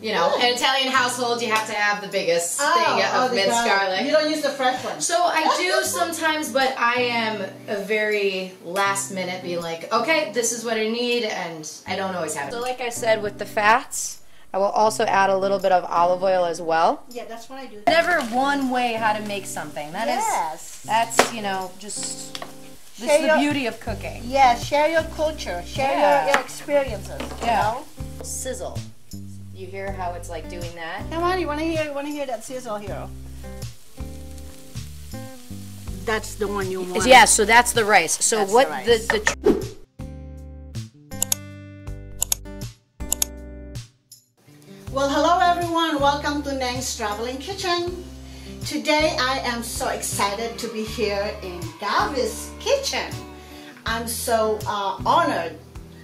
You know, an Italian household, you have to have the biggest thing of minced garlic. You don't use the fresh one. So I do sometimes, but I am a very last minute being like, okay, this is what I need, and I don't always have it. So like I said, with the fats, I will also add a little bit of olive oil as well. Yeah, that's what I do. Never one way how to make something. That's, you know, just... This is the beauty of cooking. Yeah, share your culture, share your experiences. You know? Sizzle. You hear how it's like doing that? Come on, you wanna hear that sizzle here? That's the one you want. Yeah, so that's the rice. So that's what the Well, hello everyone. Welcome to Nang's Traveling Kitchen. Today I am so excited to be here in Gabby's kitchen. I'm so honored.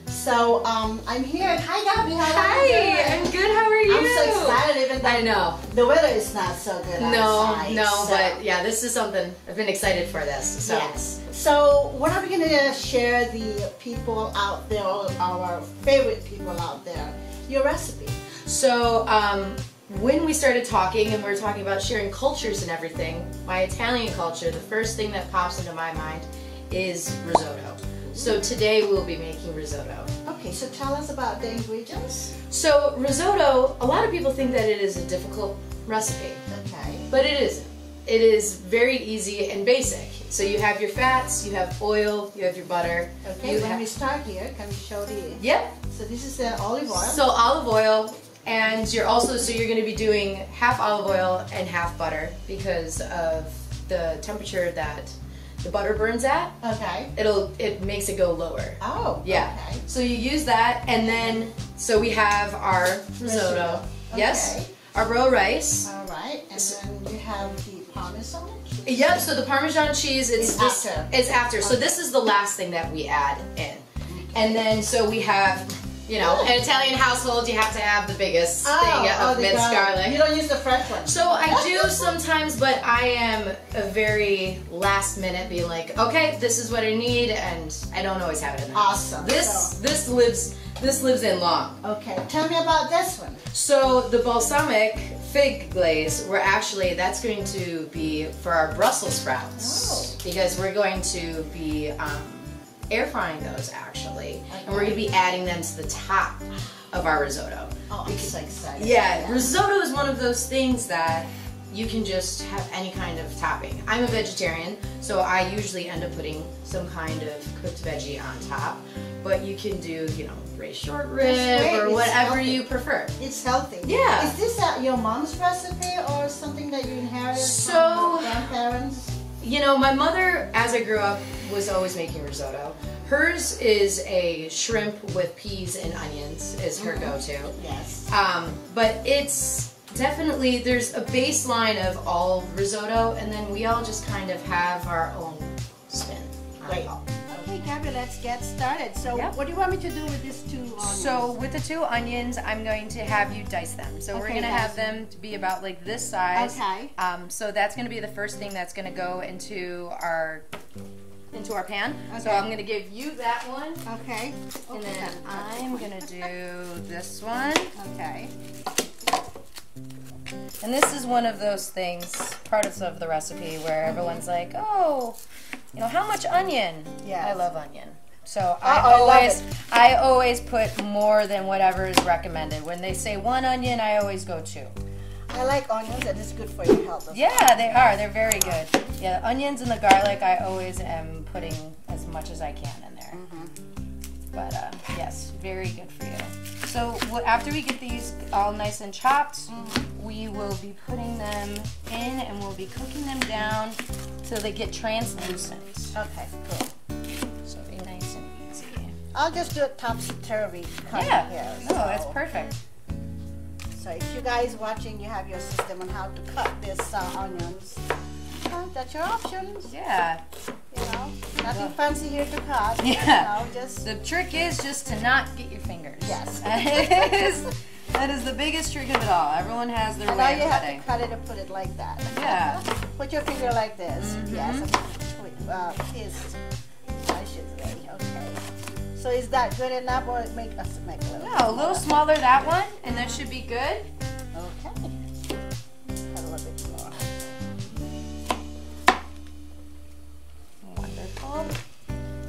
So I'm here. Hi Gabby, how are you doing? I'm good. How are you? I'm so excited, even though I know the weather is not so good outside. No, but yeah, this is something I've been excited for this. So. Yes. So what are we gonna share the people out there, our favorite people out there, your recipe? So when we started talking and we were talking about sharing cultures and everything, my Italian culture, the first thing that pops into my mind is risotto. So today we'll be making risotto. Okay, so tell us about the ingredients. So risotto, a lot of people think that it is a difficult recipe. Okay. But it isn't. It is very easy and basic. So you have your fats, you have oil, you have your butter. Okay, when we start here, can we show the... Yep. So this is the olive oil. So olive oil. And you're also, so you're going to be doing half olive oil and half butter because of the temperature that the butter burns at. Okay. It makes it go lower. Oh, yeah. Okay. So you use that, and then, so we have our risotto. Okay. Yes. Our raw rice. All right. And then we have the Parmesan cheese. Yep, so the Parmesan cheese, it's after. It's after. So this is the last thing that we add in. And then, so we have... You know, an Italian household, you have to have the biggest thing of minced garlic. You don't use the fresh one. So I do sometimes, but I am a very last minute being like, okay, this is what I need, and I don't always have it in the house. Awesome. This lives in long. Okay, tell me about this one. So the balsamic fig glaze, that's going to be for our Brussels sprouts. Oh. Because we're going to be air frying those actually, and we're going to be adding them to the top of our risotto. Oh, I'm so excited. Yeah, risotto is one of those things that you can just have any kind of topping. I'm a vegetarian, so I usually end up putting some kind of cooked veggie on top, but you can do, you know, braised short rib or whatever you prefer. It's healthy. Yeah. Is this your mom's recipe or something that you inherited from your grandparents? You know, my mother, as I grew up, was always making risotto. Hers is a shrimp with peas and onions is her go-to. Yes. But it's definitely, there's a baseline of all risotto, and then we all just kind of have our own spin on it all. Okay, Gabby, let's get started. So what do you want me to do with these 2 onions? So with the 2 onions, I'm going to have you dice them. So we're going to have them to be about like this size. Okay. So that's going to be the first thing that's going to go into our pan. Okay. So I'm going to give you that one. Okay. And then I'm going to do this one. Okay. And this is one of those things, parts of the recipe where everyone's like, oh, you know, how much onion? Yes. I love onion. So I always put more than whatever is recommended. When they say 1 onion, I always go 2. I like onions, and it's good for your health. Yeah, they are. They're very good. Yeah, the onions and the garlic, I always am putting as much as I can in there. But yes, very good for you. So after we get these all nice and chopped, we will be putting them in and we'll be cooking them down till they get translucent. Okay, cool. So be nice and easy. I'll just do a topsy-turvy cut here. No, that's perfect. So if you guys watching, you have your system on how to cut these onions. That's your options. Yeah. You know, nothing fancy here to cut. Yeah. You know, just the trick is just to not get your fingers. Yes. That is the biggest trick of it all. Everyone has their way of cutting. Now you have cutting. to cut it and put it like that. Yeah. Put your finger like this. Yes. Twist, I should say. Okay. So is that good enough, or make us make a little? No, a little smaller, that one, and that should be good. Okay. Cut a little bit more. Wonderful.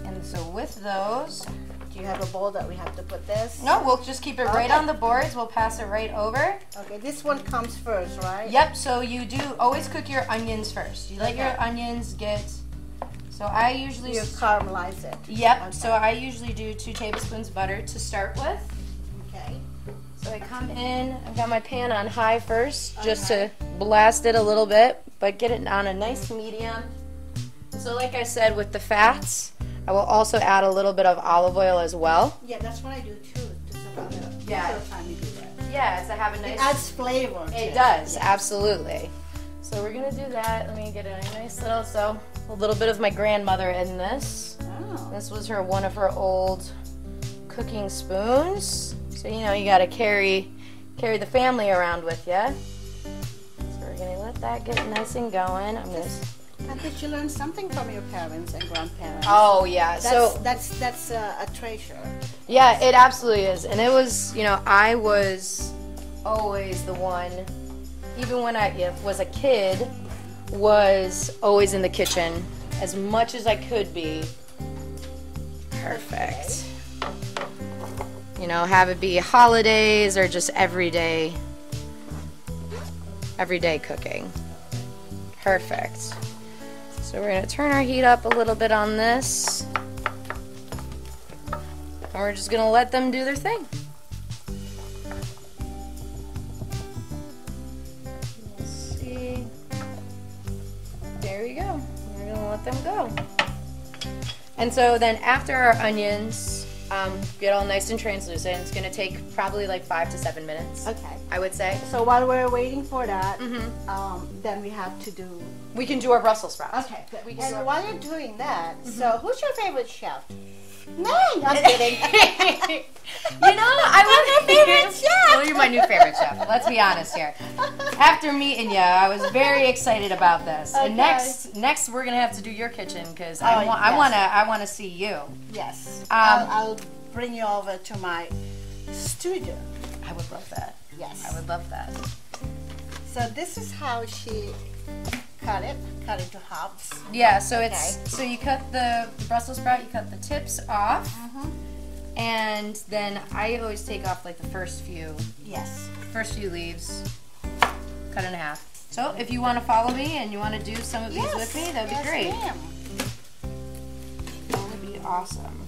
And so with those, do you have a bowl that we have to put this? no, we'll just keep it right on the boards. We'll pass it right over. Okay, this one comes first, right? Yep, so you do always cook your onions first. You let your onions get, so I usually... You caramelize it. Yep, Okay. so I usually do 2 tablespoons of butter to start with. Okay. So I come in, I've got my pan on high first, just to blast it a little bit, but get it on a nice medium. So like I said, with the fats, I will also add a little bit of olive oil as well. Yeah, that's what I do too. Just about it. Yeah. Most of the time you do that. Yeah, to have a nice... It adds flavor. It does, absolutely. So we're gonna do that. Let me get a nice little, so a little bit of my grandmother in this. Oh. This was one of her old cooking spoons. So you know you gotta carry the family around with you. So we're gonna let that get nice and going. I'm gonna. And did you learn something from your parents and grandparents? Oh yeah. That's a treasure. Yeah, it absolutely is. And it was, you know, I was always the one, even when I was a kid, was always in the kitchen as much as I could be. Perfect. You know, have it be holidays or just everyday cooking. Perfect. So we're gonna turn our heat up a little bit on this. And we're just gonna let them do their thing. Let's see. There we go. We're gonna let them go. And so then after our onions get all nice and translucent, it's gonna take probably like 5 to 7 minutes. Okay. I would say. So while we're waiting for that, then we have to do. We can do our Brussels sprouts. Okay. We can And while you're doing that, so who's your favorite chef? No, I'm kidding. You know, I was your favorite chef. Well, you're my new favorite chef. Let's be honest here. After meeting you, I was very excited about this. Okay. And next we're gonna have to do your kitchen because I want to see you. Yes. I'll bring you over to my studio. I would love that. Yes. I would love that. So this is how she cut into halves. Yeah. So it's so you cut the Brussels sprout, you cut the tips off, and then I always take off like the first few. Yes. First few leaves, cut in half. So if you want to follow me and you want to do some of these with me, that would be great. Ma'am. That would be awesome.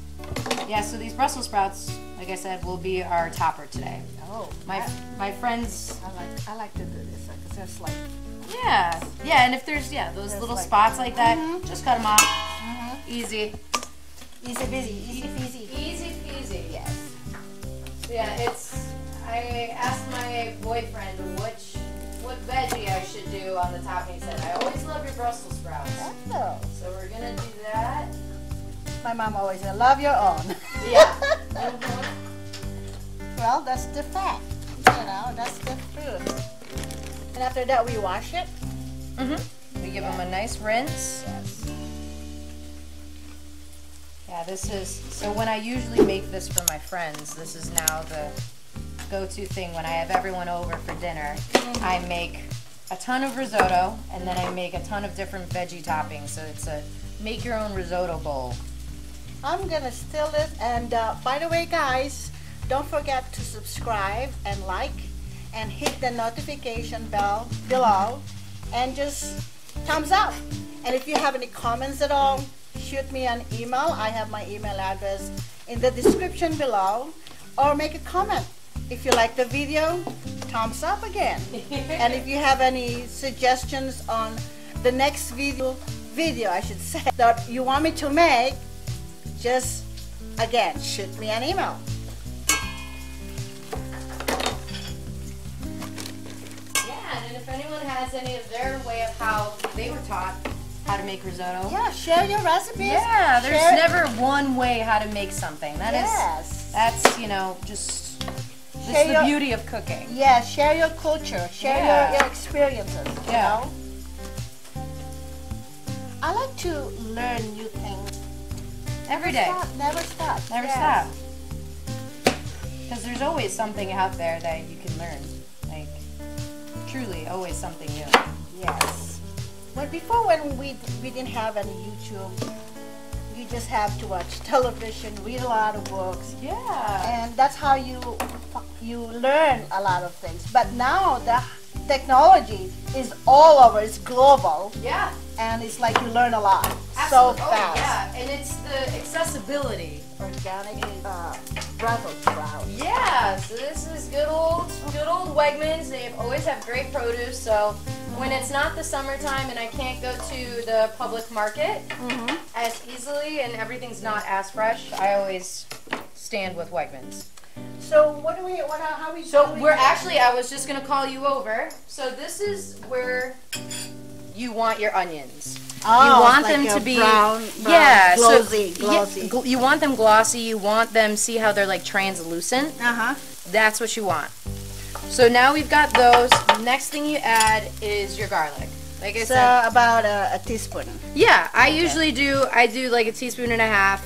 Yeah, so these Brussels sprouts, like I said, will be our topper today. Oh. My friends. I like to do this because it's like. Yeah, and if there's those little spots like that, just cut them off. Easy. Easy busy, easy peasy. Easy peasy. Yes. So yeah, I asked my boyfriend what veggie I should do on the top, and he said, I always love your Brussels sprouts. Oh. So we're gonna do that. My mom always said, love your own. Yeah. Well, that's the fact. You know, that's the truth. And after that, we wash it. We give them a nice rinse. Yes. Yeah, this is, so when I usually make this for my friends, this is now the go-to thing when I have everyone over for dinner. I make a ton of risotto, and then I make a ton of different veggie toppings, so it's a make your own risotto bowl. I'm gonna still it, and by the way, guys, don't forget to subscribe and like and hit the notification bell below and just thumbs up. And if you have any comments at all, shoot me an email. I have my email address in the description below, or make a comment. If you like the video, thumbs up again. And if you have any suggestions on the next video I should say, that you want me to make, just again shoot me an email. And if anyone has any of their way of how they were taught how to make risotto. Yeah, share your recipes. Yeah, there's never one way how to make something. That's, you know, just the beauty of cooking. Yeah, share your culture, share your experiences, you know. I like to learn new things Every day. Never stop. Never stop. Because there's always something out there that you can learn. Like, truly, always something new. Yes. But before, when we didn't have any YouTube, you just have to watch television, read a lot of books. Yeah. And that's how you learn a lot of things. But now the technology is all over. It's global. Yeah. And it's like you learn a lot. Absolutely. So fast. Oh, yeah. And it's the accessibility. Organic Brussels sprout. Yeah, so this is good old Wegmans. They always have great produce. So when it's not the summertime and I can't go to the public market as easily and everything's not as fresh, I always stand with Wegmans. So how we? So we're actually, I was just gonna call you over. So this is where you want your onions. Oh, you want like them to be brown, yeah, glossy. Yeah, you want them glossy. You want them, see how they're like translucent. That's what you want. So now we've got those. Next thing you add is your garlic. Like I said, about a teaspoon. Yeah, I usually do. I do like a teaspoon and a half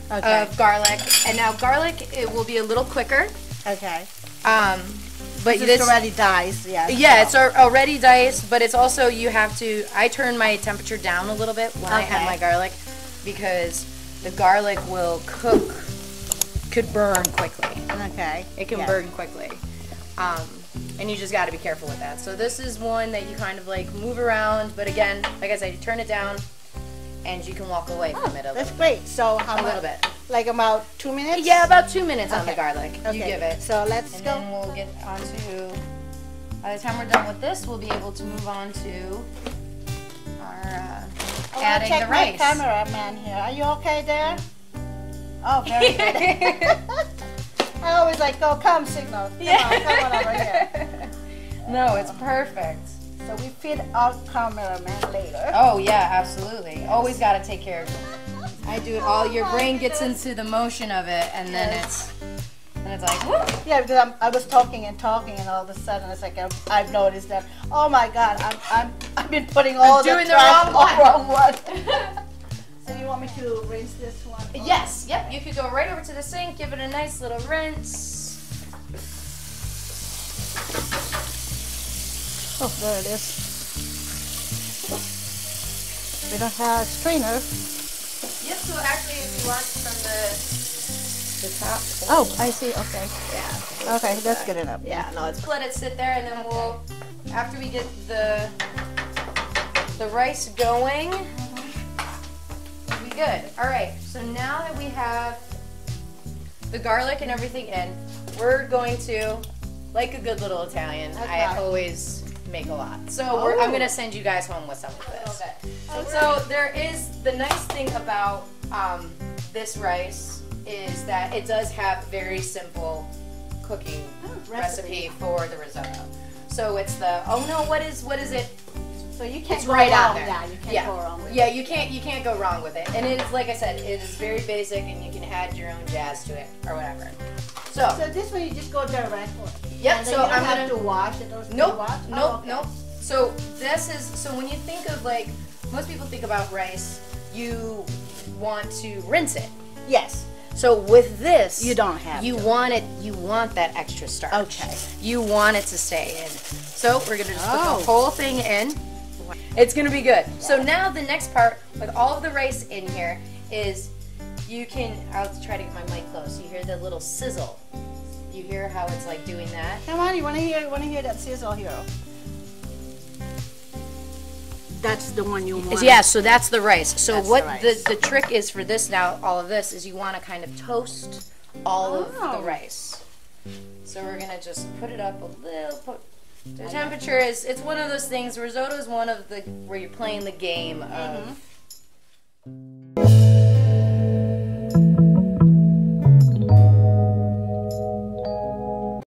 of garlic. And now garlic, it will be a little quicker. Okay. But it's already diced, yeah. Yeah, it's already diced, but it's also, you have to, I turn my temperature down a little bit when I add my garlic, because the garlic will could burn quickly. Okay. It can burn quickly. And you just got to be careful with that. So this is one that you kind of like move around, but again, like I said, you turn it down, and you can walk away from it a little. That's great. So how a little bit. Like about 2 minutes? Yeah, about 2 minutes on the garlic. You give it. So let's and go. then we'll get on to, by the time we're done with this, we'll be able to move on to our adding the rice. My cameraman here. Are you okay there? Oh, very good. I always like, go, come, signal. Come on over here. No, it's perfect. So we feed our cameraman later. Oh, yeah, absolutely. Always got to take care of it. I do it all. Your brain gets into the motion of it, and then it's like, whoop. Yeah, because I was talking, and all of a sudden it's like I've noticed that. Oh my God, I've been putting all the wrong one. So you want me to rinse this one? Yes. Yep. You could go right over to the sink, give it a nice little rinse. Oh, there it is. We don't have a strainer. Yep, so actually if you want from the top. Oh, I see, okay. Yeah. Okay, that's good enough. Yeah, no, let's let it sit there, and then we'll, after we get the rice going, we'll be good. Alright, so now that we have the garlic and everything in, we're going to, like a good little Italian, I always make a lot. So I'm going to send you guys home with some of this. So there is, the nice thing about this rice is that it does have very simple cooking recipe for the risotto. So it's the, what is it? So you can't go right out there. Yeah, you can't go wrong with it. Yeah, you can't go wrong with it. And it is, like I said, it is very basic, and you can add your own jazz to it or whatever. So this one you just go direct. Yep. So I'm have to wash it. Nope. So this is, so when you think of, like, most people think about rice, you want to rinse it. Yes. So with this, you don't have you want that extra starch. Okay. You want it to stay in. So we're gonna just put the whole thing in. It's gonna be good. So now the next part with all of the rice in here is you can, I'll try to get my mic close. You hear the little sizzle. You hear how it's like doing that? Come on, you wanna hear that sizzle here? That's the one you want. Yeah, so that's the rice. So that's what the rice. the trick is for this now, all of this, is you want to kind of toast all of the rice. So we're going to just put it up a little. The temperature is, it's one of those things, risotto is one of the, where you're playing the game of